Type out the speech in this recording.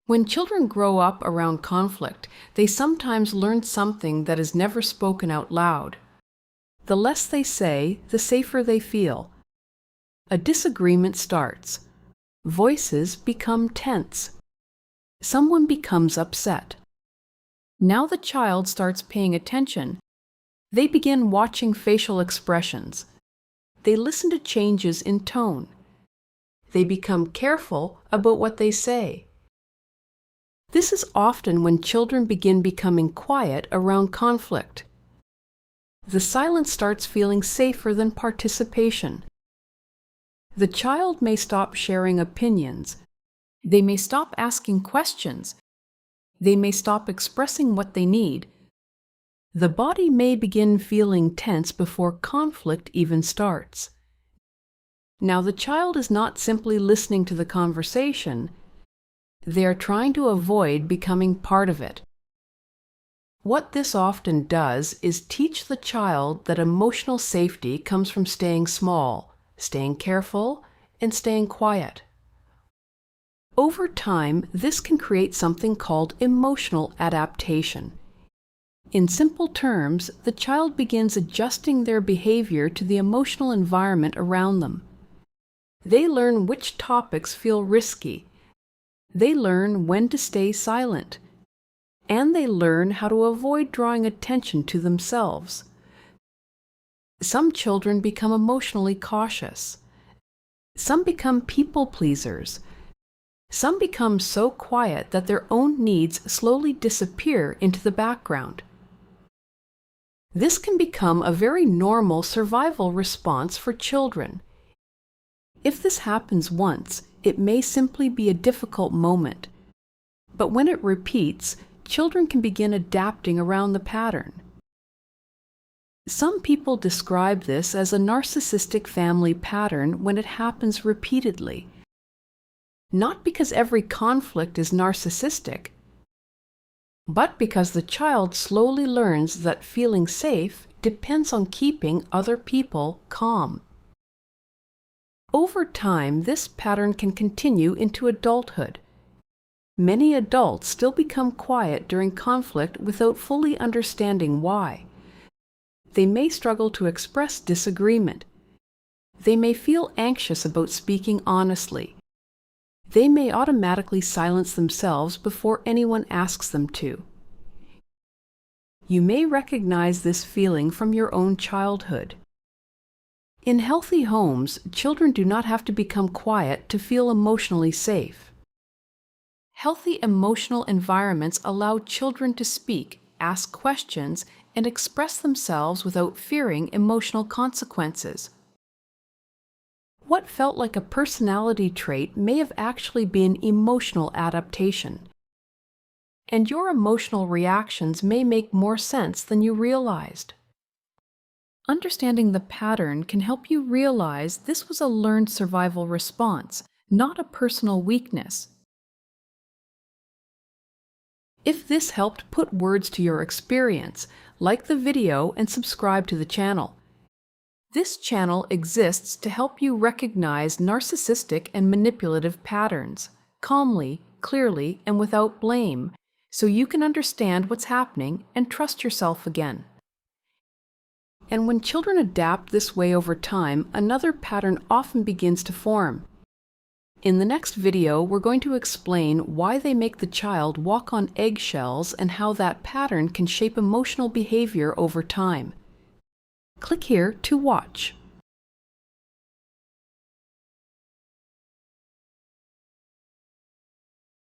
When children grow up around conflict, they sometimes learn something that is never spoken out loud. The less they say, the safer they feel. A disagreement starts. Voices become tense. Someone becomes upset. Now the child starts paying attention. They begin watching facial expressions. They listen to changes in tone. They become careful about what they say. This is often when children begin becoming quiet around conflict. The silence starts feeling safer than participation. The child may stop sharing opinions. They may stop asking questions. They may stop expressing what they need. The body may begin feeling tense before conflict even starts. Now, the child is not simply listening to the conversation. They are trying to avoid becoming part of it. What this often does is teach the child that emotional safety comes from staying small, staying careful, and staying quiet. Over time, this can create something called emotional adaptation. In simple terms, the child begins adjusting their behavior to the emotional environment around them. They learn which topics feel risky. They learn when to stay silent. And they learn how to avoid drawing attention to themselves. Some children become emotionally cautious. Some become people pleasers. Some become so quiet that their own needs slowly disappear into the background. This can become a very normal survival response for children. If this happens once, it may simply be a difficult moment. But when it repeats, children can begin adapting around the pattern. Some people describe this as a narcissistic family pattern when it happens repeatedly. Not because every conflict is narcissistic, but because the child slowly learns that feeling safe depends on keeping other people calm. Over time, this pattern can continue into adulthood. Many adults still become quiet during conflict without fully understanding why. They may struggle to express disagreement. They may feel anxious about speaking honestly. They may automatically silence themselves before anyone asks them to. You may recognize this feeling from your own childhood. In healthy homes, children do not have to become quiet to feel emotionally safe. Healthy emotional environments allow children to speak, ask questions, and express themselves without fearing emotional consequences. What felt like a personality trait may have actually been emotional adaptation. And your emotional reactions may make more sense than you realized. Understanding the pattern can help you realize this was a learned survival response, not a personal weakness. If this helped put words to your experience, like the video and subscribe to the channel. This channel exists to help you recognize narcissistic and manipulative patterns, calmly, clearly, and without blame, so you can understand what's happening and trust yourself again. And when children adapt this way over time, another pattern often begins to form. In the next video, we're going to explain why they make the child walk on eggshells and how that pattern can shape emotional behavior over time. Click here to watch.